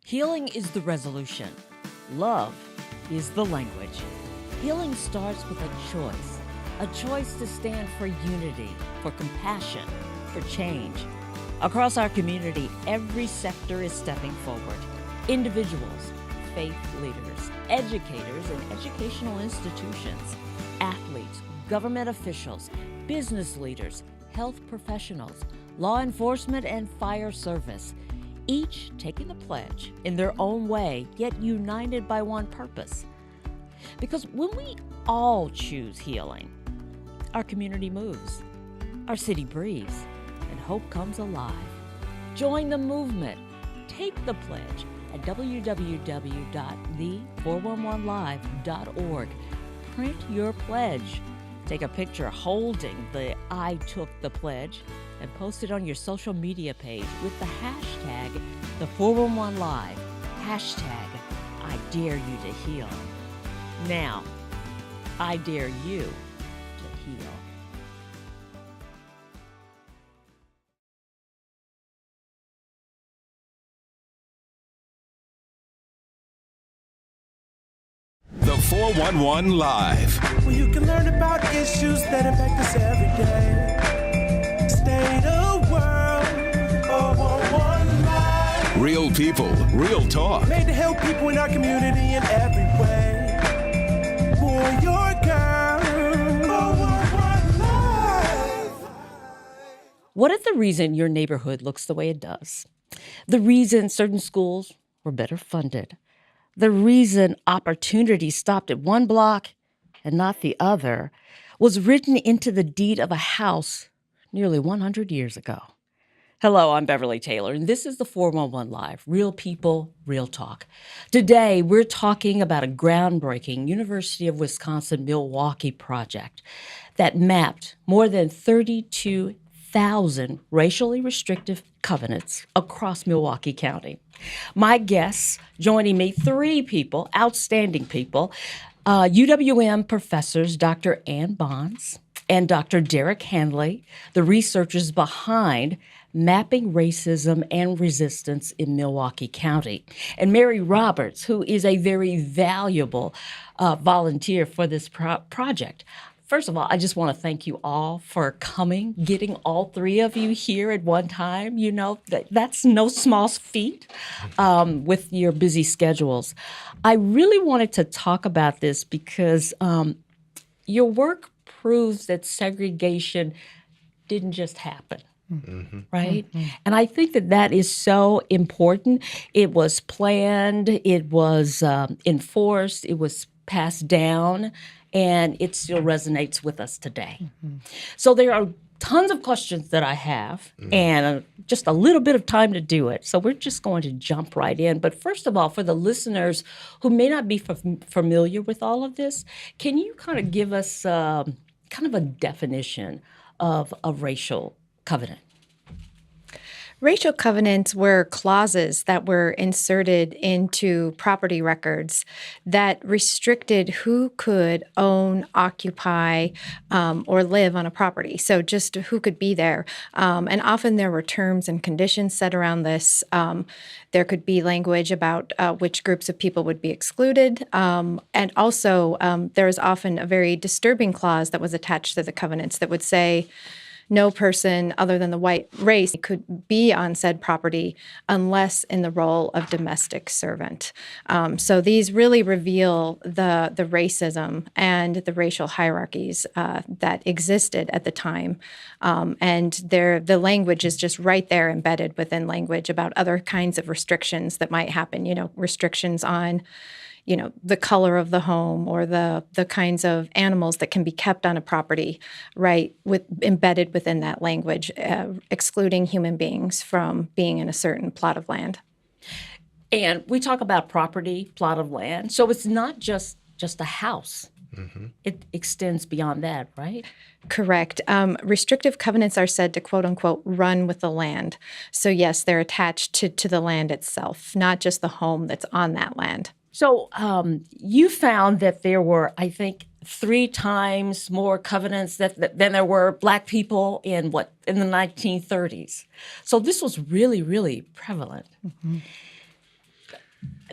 Healing is the resolution. Love is the language. Healing starts with a choice to stand for unity, for compassion, for change. Across our community, every sector is stepping forward. Individuals, faith leaders, educators and educational institutions, athletes, government officials, business leaders, health professionals, law enforcement and fire service, each taking the pledge in their own way, yet united by one purpose. Because when we all choose healing, our community moves, our city breathes, and hope comes alive. Join the movement. Take the pledge at www.the411live.org. Print your pledge. Take a picture holding the I took the pledge and post it on your social media page with the hashtag the411live. Hashtag I dare you to heal. Now, I dare you to heal. The 411 Live. Where you can learn about issues that impact us every day. State of world, 411 Live. Real people, real talk. Made to help people in our community in every way. For your girl, 411 Live. What is the reason your neighborhood looks the way it does? The reason certain schools were better funded? The reason opportunity stopped at one block and not the other was written into the deed of a house nearly 100 years ago. Hello, I'm Beverly Taylor, and this is the 411 Live, Real People, Real Talk. Today, we're talking about a groundbreaking University of Wisconsin-Milwaukee project that mapped more than 32,000 racially restrictive covenants across Milwaukee County. My guests joining me, three people, outstanding people, UWM professors Dr. Ann Bonds and Dr. Derek Handley, the researchers behind Mapping Racism and Resistance in Milwaukee County, and Mary Roberts, who is a very valuable volunteer for this project. First of all, I just want to thank you all for coming, getting all three of you here at one time. You know, that's no small feat with your busy schedules. I really wanted to talk about this because your work proves that segregation didn't just happen. Mm-hmm. Right? Mm-hmm. And I think that is so important. It was planned, it was enforced, it was passed down, and it still resonates with us today. Mm-hmm. So there are tons of questions that I have, and just a little bit of time to do it. So we're just going to jump right in. But first of all, for the listeners who may not be familiar with all of this, can you kind of give us kind of a definition of a racial covenant? Racial covenants were clauses that were inserted into property records that restricted who could own, occupy, or live on a property. So just who could be there. And often there were terms and conditions set around this. There could be language about which groups of people would be excluded. And also there was often a very disturbing clause that was attached to the covenants that would say, no person other than the white race could be on said property unless in the role of domestic servant. So these really reveal the racism and the racial hierarchies that existed at the time. And the language is just right there embedded within language about other kinds of restrictions that might happen, restrictions on the color of the home or the kinds of animals that can be kept on a property, right, embedded within that language, excluding human beings from being in a certain plot of land. And we talk about property, plot of land, so it's not just a house. Mm-hmm. It extends beyond that, right? Correct. Restrictive covenants are said to, quote unquote, run with the land. So yes, they're attached to the land itself, not just the home that's on that land. So you found that there were, I think, 3 times more covenants than there were Black people in the 1930s. So this was really, really prevalent. Mm-hmm.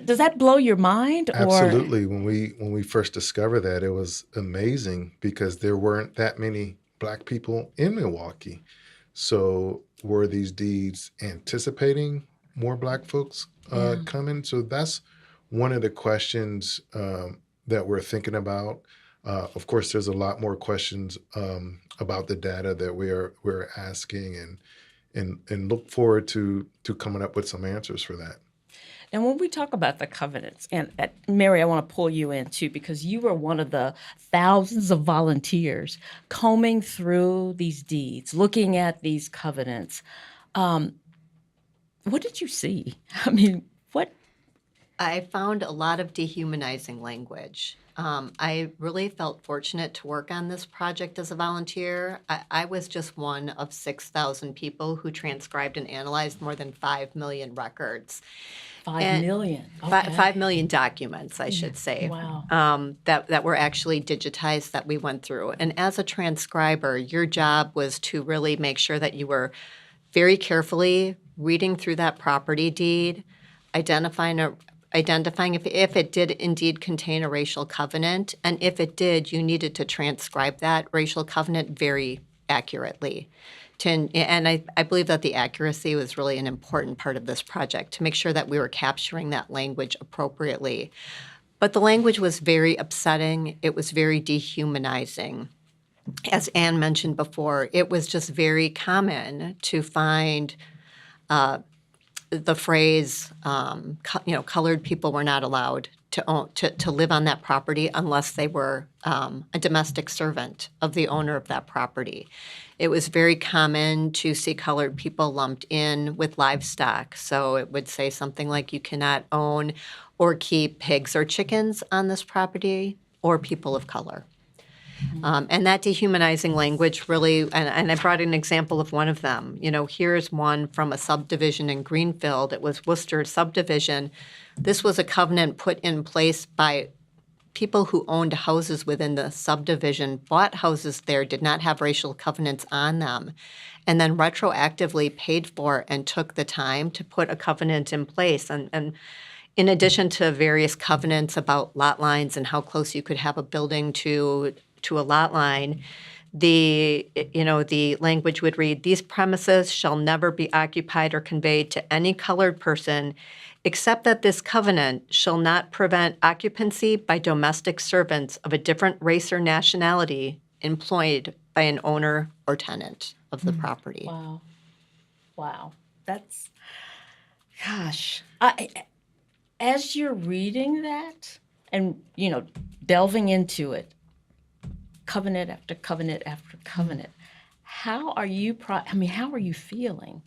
Does that blow your mind? Absolutely. When we first discovered that, it was amazing because there weren't that many Black people in Milwaukee. So were these deeds anticipating more Black folks coming? So that's one of the questions that we're thinking about. Of course, there's a lot more questions about the data that we're asking, and look forward to coming up with some answers for that. And when we talk about the covenants, and Mary, I want to pull you in too, because you were one of the thousands of volunteers combing through these deeds, looking at these covenants. What did you see? I mean, what? I found a lot of dehumanizing language. I really felt fortunate to work on this project as a volunteer. I was just one of 6,000 people who transcribed and analyzed more than 5 million records. 5 million. Okay. 5 million documents, I should say. Wow. That were actually digitized that we went through. And as a transcriber, your job was to really make sure that you were very carefully reading through that property deed, identifying if it did indeed contain a racial covenant, and if it did, you needed to transcribe that racial covenant very accurately. And I believe that the accuracy was really an important part of this project, to make sure that we were capturing that language appropriately. But the language was very upsetting. It was very dehumanizing. As Anne mentioned before, it was just very common to find the phrase, colored people were not allowed to live on that property unless they were a domestic servant of the owner of that property. It was very common to see colored people lumped in with livestock. So it would say something like, you cannot own or keep pigs or chickens on this property, or people of color. And that dehumanizing language really, and I brought an example of one of them. Here's one from a subdivision in Greenfield. It was Worcester subdivision. This was a covenant put in place by people who owned houses within the subdivision, bought houses there, did not have racial covenants on them, and then retroactively paid for and took the time to put a covenant in place. And in addition to various covenants about lot lines and how close you could have a building to a lot line, the language would read, "These premises shall never be occupied or conveyed to any colored person, except that this covenant shall not prevent occupancy by domestic servants of a different race or nationality employed by an owner or tenant of the property." Wow. That's, gosh. As you're reading that and, delving into it, covenant after covenant after covenant, how are you feeling?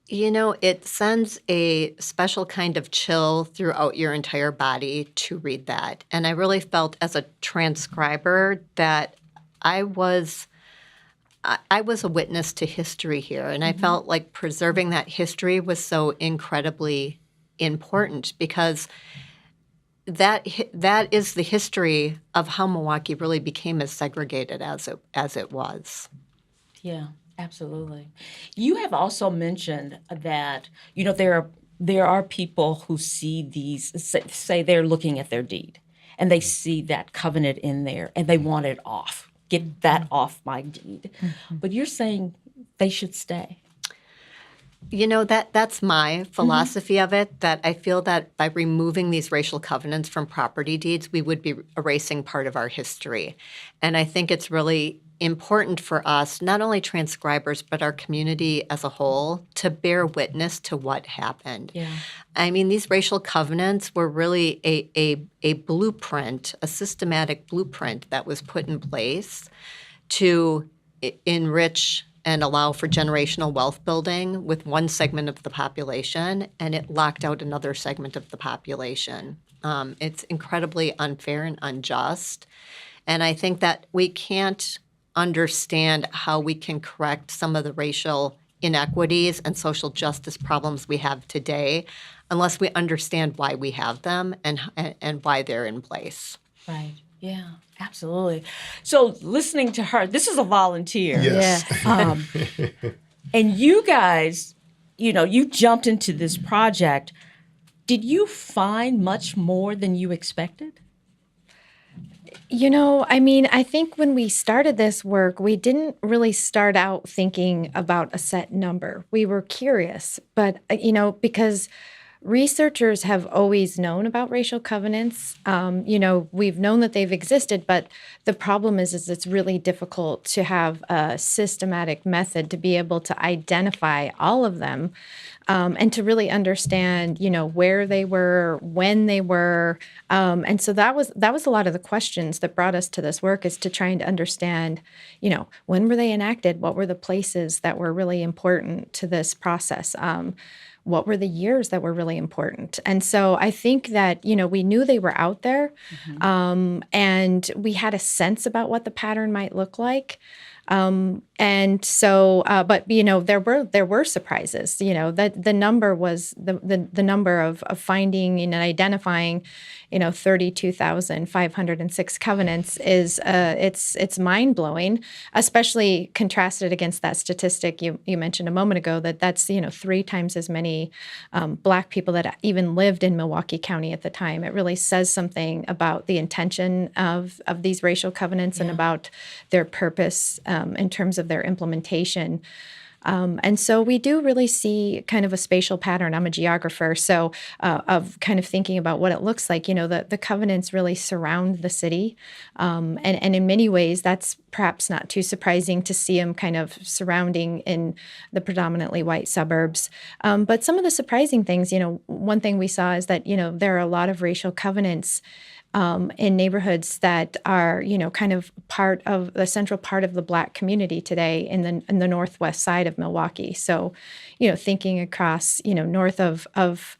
It sends a special kind of chill throughout your entire body to read that. And I really felt as a transcriber that I was a witness to history here. And I felt like preserving that history was so incredibly important, because that is the history of how Milwaukee really became as segregated as it was. Yeah, absolutely. You have also mentioned that there are people who see these, say they're looking at their deed and they see that covenant in there and they want it off. Get that off my deed. But you're saying they should stay. That's my philosophy of it, that I feel that by removing these racial covenants from property deeds, we would be erasing part of our history. And I think it's really important for us, not only transcribers, but our community as a whole, to bear witness to what happened. Yeah. I mean, these racial covenants were really a blueprint, a systematic blueprint that was put in place to enrich and allow for generational wealth building with one segment of the population, and it locked out another segment of the population. It's incredibly unfair and unjust. And I think that we can't understand how we can correct some of the racial inequities and social justice problems we have today unless we understand why we have them and why they're in place. Right. Yeah, absolutely. So listening to her, this is a volunteer. Yes. And you guys, you jumped into this project Did you find much more than you expected? I think when we started this work, we didn't really start out thinking about a set number. We were curious, but, because researchers have always known about racial covenants. We've known that they've existed, but the problem is it's really difficult to have a systematic method to be able to identify all of them. And to really understand, where they were, when they were, and so that was a lot of the questions that brought us to this work, is to trying to understand, when were they enacted? What were the places that were really important to this process? What were the years that were really important? And so I think that, we knew they were out there, and we had a sense about what the pattern might look like. And so, but there were surprises. That the number was the number of finding and identifying, 32,506 covenants is it's mind blowing, especially contrasted against that statistic you mentioned a moment ago, that's 3 times as many Black people that even lived in Milwaukee County at the time. It really says something about the intention of these racial covenants and about their purpose in terms of their implementation. And so we do really see kind of a spatial pattern. I'm a geographer, so of kind of thinking about what it looks like. The covenants really surround the city. And in many ways, that's perhaps not too surprising to see them kind of surrounding in the predominantly white suburbs. But some of the surprising things, one thing we saw is that, there are a lot of racial covenants in neighborhoods that are, kind of part of the central part of the Black community today in the northwest side of Milwaukee. So, thinking across, north of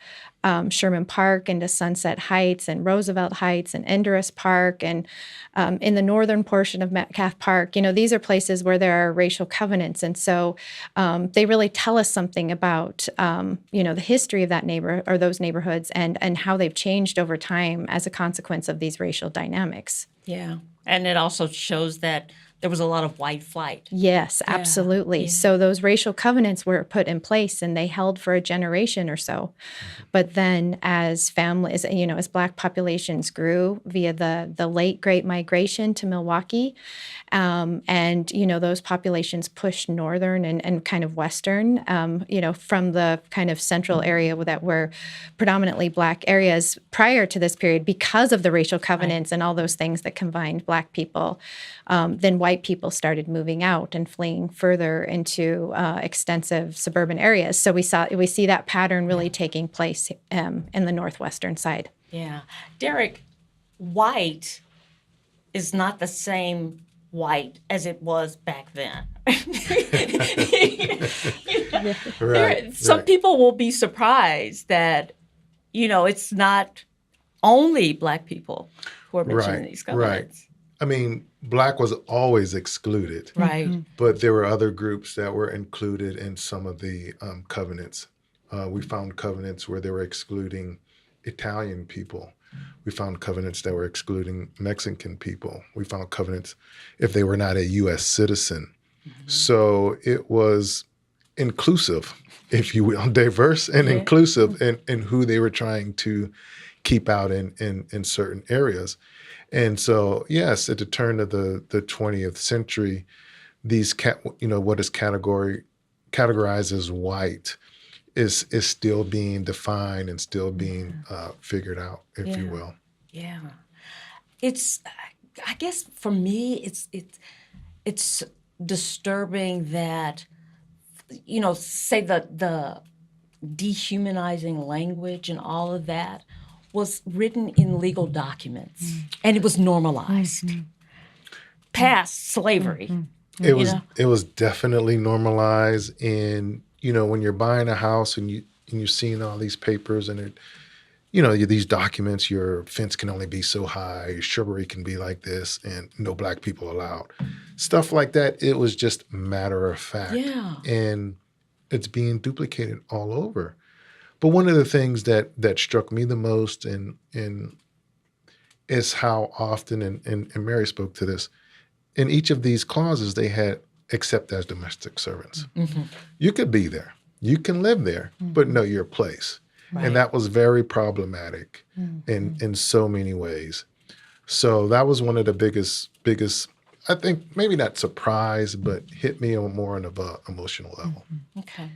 Sherman Park into Sunset Heights and Roosevelt Heights and Enderus Park, and in the northern portion of Metcalf Park, these are places where there are racial covenants. And so they really tell us something about, the history of that those neighborhoods and how they've changed over time as a consequence of these racial dynamics. Yeah. And it also shows that there was a lot of white flight. Yes, absolutely. Yeah. So those racial covenants were put in place and they held for a generation or so. But then as families, as Black populations grew via the late Great Migration to Milwaukee, and, those populations pushed northern and kind of western, from the kind of central area that were predominantly Black areas prior to this period because of the racial covenants and all those things that combined Black people. Then white people started moving out and fleeing further into extensive suburban areas. So we see that pattern really taking place in the northwestern side. Yeah. Derek, white is not the same white as it was back then. Some people will be surprised that, it's not only Black people who are mentioning these covenants. Right. I mean, Black was always excluded. Right. But there were other groups that were included in some of the covenants. We found covenants where they were excluding Italian people. We found covenants that were excluding Mexican people. We found covenants if they were not a U.S. citizen. Mm-hmm. So it was inclusive, if you will, diverse and inclusive in who they were trying to keep out in certain areas. And so, yes, at the turn of the 20th century, these what is categorized as white is still being defined and still being figured out, if you will. Yeah, it's. I guess for me, it's disturbing that, say the dehumanizing language and all of that was written in legal documents, and it was normalized past slavery. It was definitely normalized. And when you're buying a house and you're seeing all these papers and these documents, your fence can only be so high, your shrubbery can be like this, and no Black people allowed. Stuff like that. It was just matter of fact, and it's being duplicated all over. But one of the things that struck me the most and is how often, and Mary spoke to this, in each of these clauses they had except as domestic servants. Mm-hmm. You could be there. You can live there, but know your place. And that was very problematic in so many ways. So that was one of the biggest, I think, maybe not surprise, but hit me on more on an emotional level. Okay.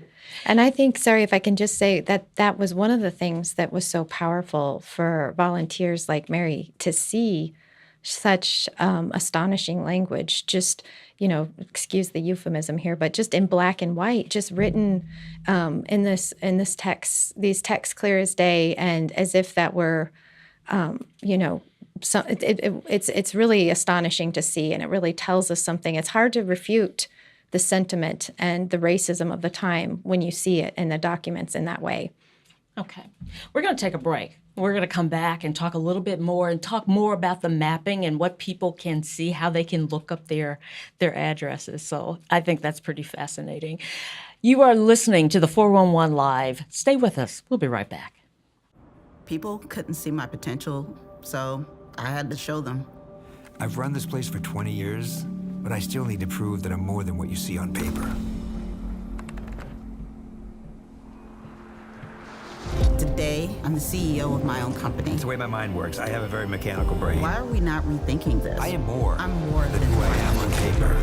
And I think, sorry, if I can just say that was one of the things that was so powerful for volunteers like Mary to see such astonishing language, just, excuse the euphemism here, but just in black and white, just written in this text, these texts clear as day, and as if that were, so it's really astonishing to see, and it really tells us something. It's hard to refute the sentiment and the racism of the time when you see it in the documents in that way. Okay. We're going to take a break. We're going to come back and talk a little bit more and talk more about the mapping and what people can see, how they can look up their addresses. So I think that's pretty fascinating. You are listening to the 411 Live. Stay with us. We'll be right back. People couldn't see my potential, so I had to show them. I've run this place for 20 years, but I still need to prove that I'm more than what you see on paper. Today, I'm the CEO of my own company. It's the way my mind works. I have a very mechanical brain. Why are we not rethinking this? I am more. I'm more than who I am on paper.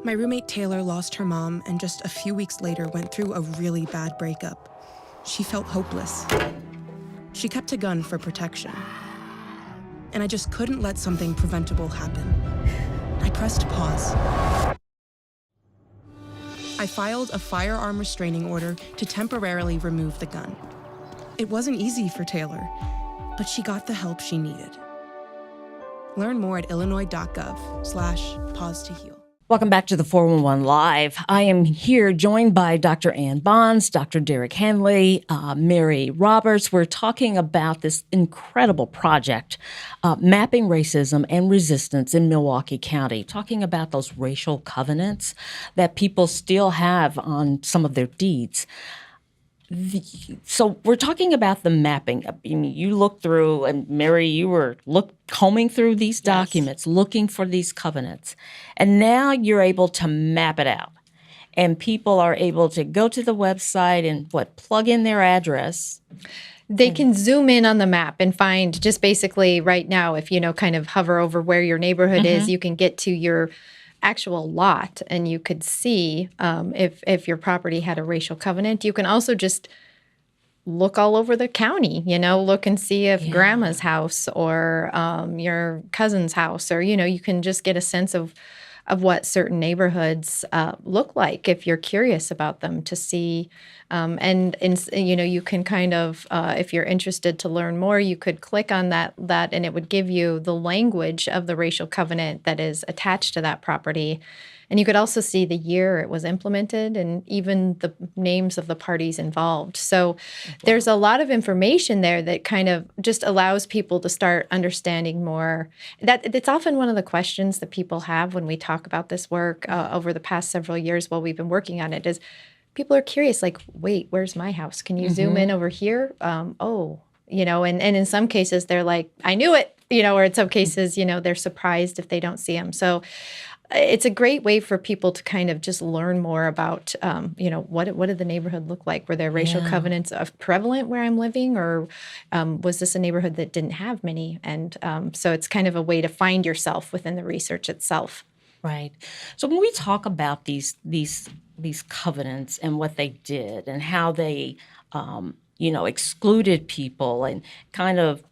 My roommate Taylor lost her mom and just a few weeks later went through a really bad breakup. She felt hopeless. She kept a gun for protection. And I just couldn't let something preventable happen. I pressed pause. I filed a firearm restraining order to temporarily remove the gun. It wasn't easy for Taylor, but she got the help she needed. Learn more at illinois.gov/pause to heal. Welcome back to the 411 Live. I am here joined by Dr. Ann Bonds, Dr. Derek Handley, Mary Roberts. We're talking about this incredible project, Mapping Racism and Resistance in Milwaukee County, talking about those racial covenants that people still have on some of their deeds. So we're talking about the mapping. I mean, you look through, and Mary, you were combing through these documents, looking for these covenants, and now you're able to map it out, and people are able to go to the website and plug in their address. They can zoom in on the map and find just basically right now, if kind of hover over where your neighborhood is, you can get to your actual lot, and you could see if your property had a racial covenant. You can also just look all over the county, look and see if grandma's house or your cousin's house, or you can just get a sense of what certain neighborhoods look like if you're curious about them, to see. And you can kind of, if you're interested to learn more, you could click on that, and it would give you the language of the racial covenant that is attached to that property. And you could also see the year it was implemented and even the names of the parties involved. So there's a lot of information there that kind of just allows people to start understanding more. It's often one of the questions that people have when we talk about this work over the past several years while we've been working on it, is people are curious, like, wait, where's my house? Can you zoom in over here? And in some cases they're like, I knew it, or in some cases, they're surprised if they don't see them. So it's a great way for people to kind of just learn more about, what did the neighborhood look like? Were there racial covenants prevalent where I'm living, or was this a neighborhood that didn't have many? And so it's kind of a way to find yourself within the research itself. Right. So when we talk about these covenants and what they did and how they, excluded people and kind of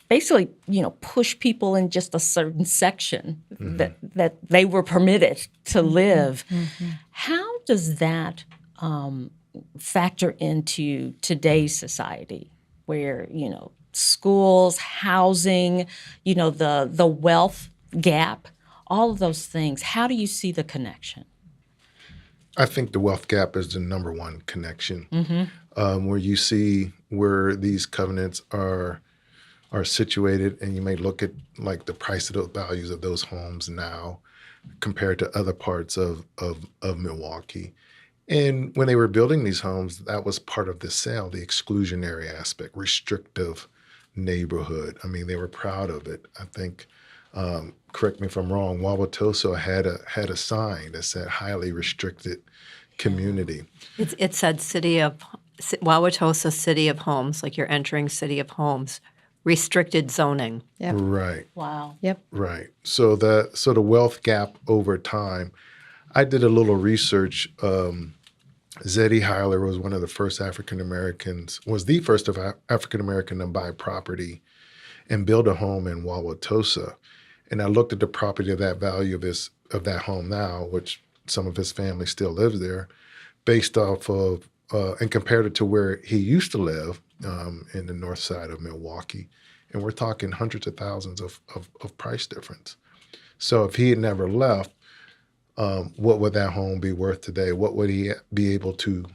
basically, push people in just a certain section that they were permitted to live. How does that factor into today's society where, schools, housing, the wealth gap, all of those things? How do you see the connection? I think the wealth gap is the number one connection, where you see where these covenants are situated, and you may look at like the price of the values of those homes now compared to other parts of Milwaukee. And when they were building these homes, that was part of the sale, the exclusionary aspect, restrictive neighborhood. I mean, they were proud of it. I think Correct me if I'm wrong, Wauwatosa had a sign that said highly restricted community. It said Wauwatosa City of Homes, like you're entering City of Homes, restricted zoning. Yep. Right. Wow. Yep. Right. So the wealth gap over time, I did a little research. Zeddy Hyler was one of the first African Americans, was the first of African American to buy property and build a home in Wauwatosa. And I looked at the property of that value of that home now, which some of his family still lives there, based off of and compared it to where he used to live in the north side of Milwaukee. And we're talking hundreds of thousands of price difference. So if he had never left, what would that home be worth today? What would he be able to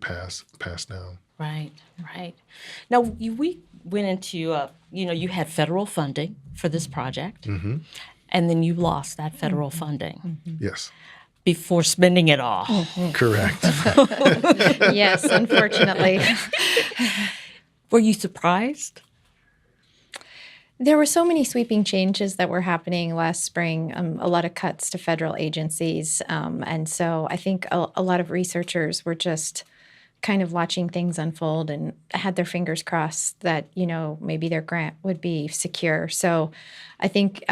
pass down? Right, right. Now, we went into, you had federal funding for this project, Mm-hmm. and then you lost that federal funding Yes, before spending it all. correct. Yes, unfortunately. Were you surprised? There were so many sweeping changes that were happening last spring, a lot of cuts to federal agencies. And so I think a lot of researchers were just kind of watching things unfold and had their fingers crossed that, maybe their grant would be secure. So I think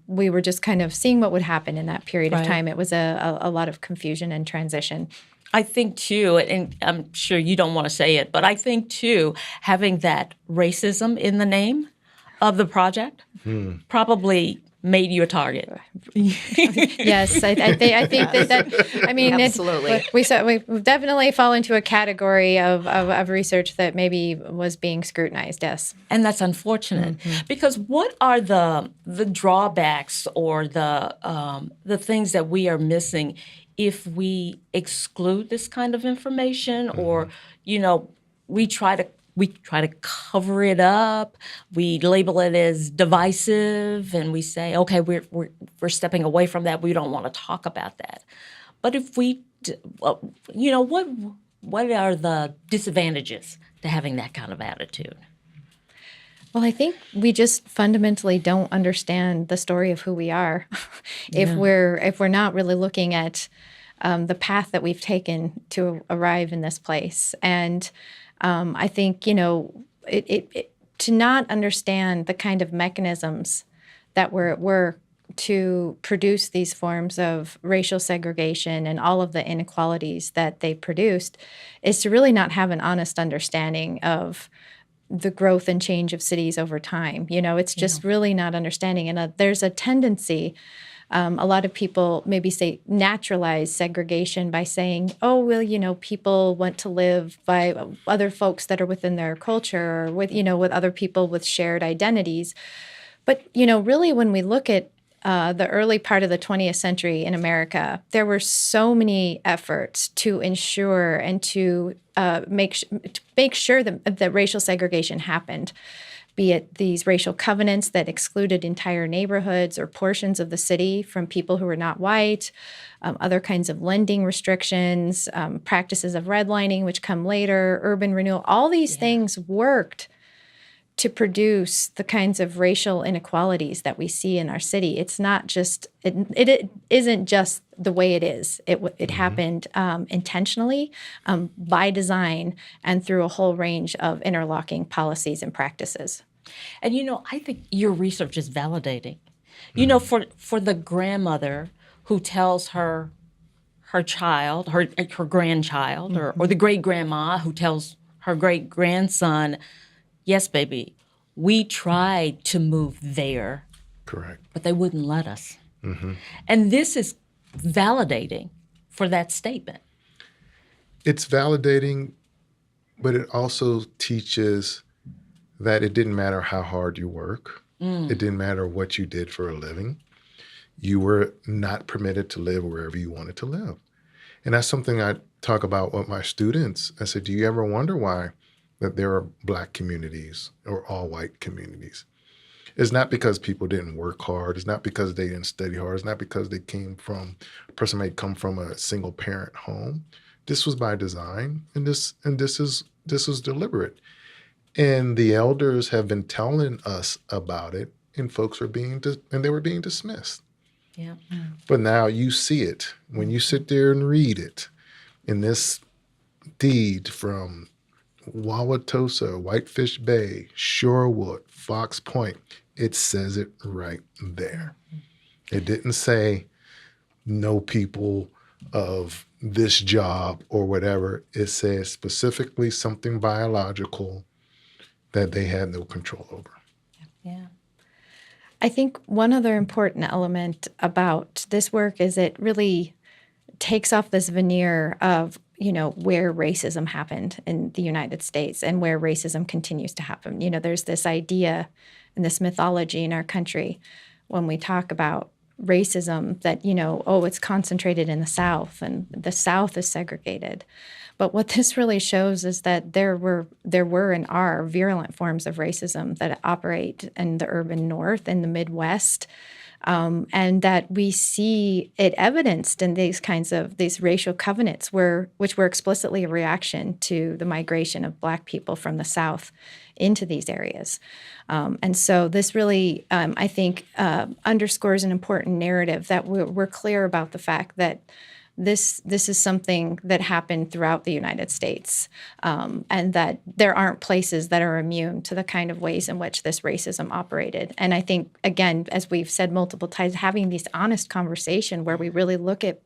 we were just kind of seeing what would happen in that period of Right. time. It was a lot of confusion and transition. I think, too, and I'm sure you don't want to say it, but I think, too, having that racism in the name of the project probably made you a target. Yes, I think that I mean, Absolutely. we definitely fall into a category of research that maybe was being scrutinized. Yes, And that's unfortunate because what are the drawbacks or the things that we are missing if we exclude this kind of information or we try to cover it up, we label it as divisive, and we say, okay, we're stepping away from that. We don't want to talk about that. But if we, what are the disadvantages to having that kind of attitude? well, I think we just fundamentally don't understand the story of who we are if we're not really looking at the path that we've taken to arrive in this place. And I think, to not understand the kind of mechanisms that were at work to produce these forms of racial segregation and all of the inequalities that they produced is to really not have an honest understanding of the growth and change of cities over time. It's just really not understanding. And there's a tendency, a lot of people maybe say naturalize segregation by saying, oh, well, people want to live by other folks that are within their culture or with other people with shared identities. But, really when we look at the early part of the 20th century in America, there were so many efforts to ensure and to make sure that racial segregation happened, be it these racial covenants that excluded entire neighborhoods or portions of the city from people who were not white, other kinds of lending restrictions, practices of redlining, which come later, urban renewal. All these things worked to produce the kinds of racial inequalities that we see in our city. It's not just, it isn't just the way it is. It happened intentionally, by design, and through a whole range of interlocking policies and practices. And I think your research is validating. For the grandmother who tells her child, her grandchild, or the great grandma who tells her great grandson, yes, baby, we tried to move there. Correct. But they wouldn't let us. And this is validating for that statement. It's validating, but it also teaches that it didn't matter how hard you work. It didn't matter what you did for a living. You were not permitted to live wherever you wanted to live. And that's something I talk about with my students. I said, do you ever wonder why that there are Black communities or all white communities? It's not because people didn't work hard. It's not because they didn't study hard. It's not because a person may come from a single parent home. This was by design, and this is deliberate. And the elders have been telling us about it, and folks were and they were being dismissed. Yeah. But now you see it when you sit there and read it in this deed from Wauwatosa, Whitefish Bay, Shorewood, Fox Point. It says it right there. It didn't say no people of this job or whatever. It says specifically something biological that they had no control over. Yeah. I think one other important element about this work is it really takes off this veneer of, where racism happened in the United States and where racism continues to happen. There's this idea and this mythology in our country when we talk about racism that, it's concentrated in the South and the South is segregated. But what this really shows is that there were and are virulent forms of racism that operate in the urban North and the Midwest, and that we see it evidenced in these racial covenants which were explicitly a reaction to the migration of Black people from the South into these areas. And so this really, I think, underscores an important narrative that we're clear about the fact that this is something that happened throughout the United States, and that there aren't places that are immune to the kind of ways in which this racism operated. And I think, again, as we've said multiple times, having these honest conversation where we really look at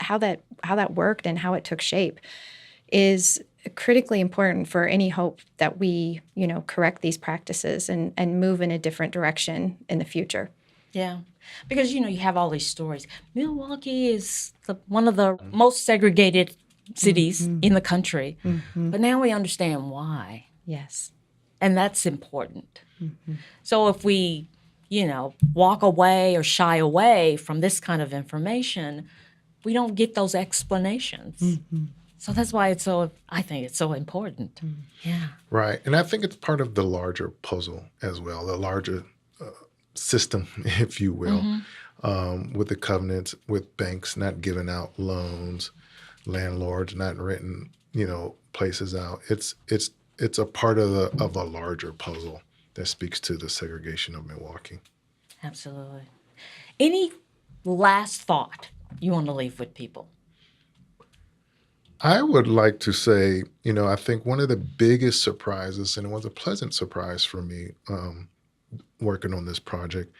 how that worked and how it took shape is critically important for any hope that we, correct these practices and move in a different direction in the future. Yeah. Because, you have all these stories. Milwaukee is one of the most segregated cities in the country. Mm-hmm. But now we understand why. Yes. And that's important. Mm-hmm. So if we, walk away or shy away from this kind of information, we don't get those explanations. Mm-hmm. So that's why I think it's so important. Mm-hmm. Yeah. Right. And I think it's part of the larger puzzle as well, the larger system, if you will, with the covenants, with banks not giving out loans, landlords not renting, places out. It's a part of a larger puzzle that speaks to the segregation of Milwaukee. Absolutely. Any last thought you want to leave with people? I would like to say, I think one of the biggest surprises, and it was a pleasant surprise for me, working on this project,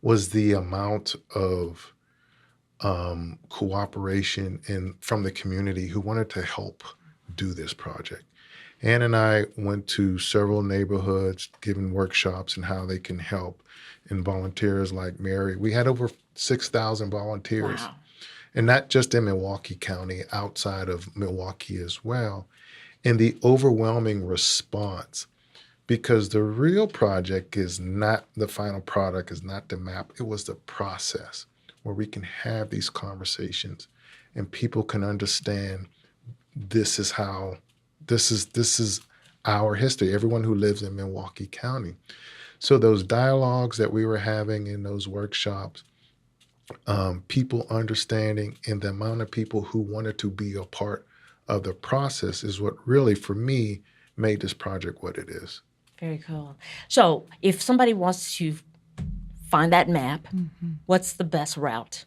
was the amount of cooperation from the community who wanted to help do this project. Ann and I went to several neighborhoods giving workshops and how they can help, and volunteers like Mary. We had over 6,000 volunteers. Wow. And not just in Milwaukee County, outside of Milwaukee as well. And the overwhelming response, because the real project is not the final product, is not the map. It was the process where we can have these conversations and people can understand this is our history, everyone who lives in Milwaukee County. So those dialogues that we were having in those workshops, people understanding, and the amount of people who wanted to be a part of the process is what really, for me, made this project what it is. Very cool. So if somebody wants to find that map, what's the best route?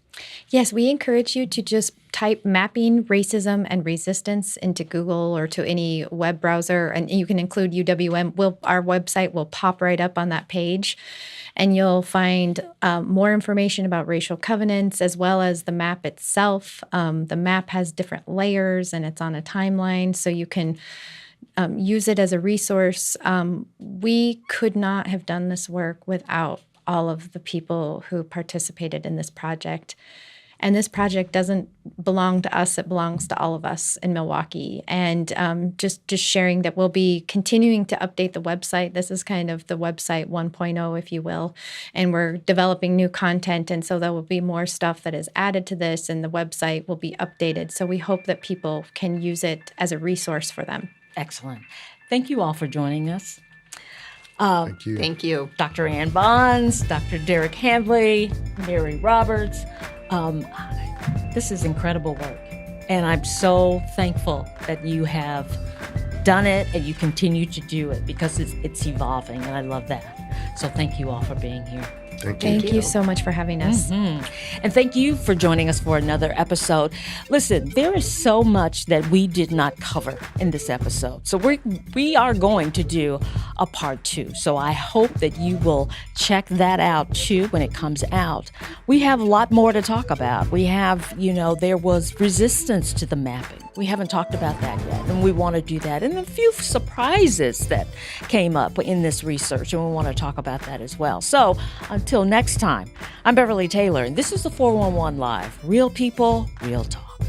Yes, we encourage you to just type mapping racism and resistance into Google or to any web browser, and you can include UWM. Our website will pop right up on that page, and you'll find more information about racial covenants as well as the map itself. The map has different layers, and it's on a timeline, so you can use it as a resource. We could not have done this work without all of the people who participated in this project. And this project doesn't belong to us, it belongs to all of us in Milwaukee. And just sharing that we'll be continuing to update the website. This is kind of the website 1.0, if you will. And we're developing new content, and so there will be more stuff that is added to this, and the website will be updated. So we hope that people can use it as a resource for them. Excellent. Thank you all for joining us. Thank you. Thank you. Dr. Ann Bonds, Dr. Derek Handley, Mary Roberts. This is incredible work, and I'm so thankful that you have done it and you continue to do it, because it's evolving, and I love that. So thank you all for being here. Thank you so much for having us. And thank you for joining us for another episode. Listen, there is so much that we did not cover in this episode. So we are going to do a part 2. So I hope that you will check that out too when it comes out. We have a lot more to talk about. We have, there was resistance to the mapping. We haven't talked about that yet, and we want to do that. And a few surprises that came up in this research, and we want to talk about that as well. So until next time, I'm Beverly Taylor, and this is the 411 Live. Real people, real talk.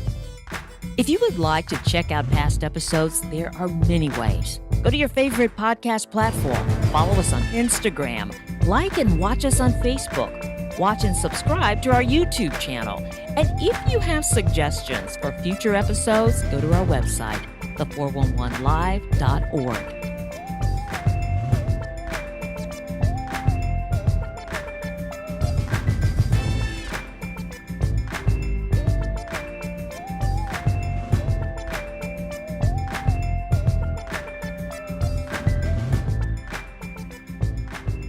If you would like to check out past episodes, there are many ways. Go to your favorite podcast platform, follow us on Instagram, like and watch us on Facebook. Watch and subscribe to our YouTube channel. And if you have suggestions for future episodes, go to our website, the411live.org.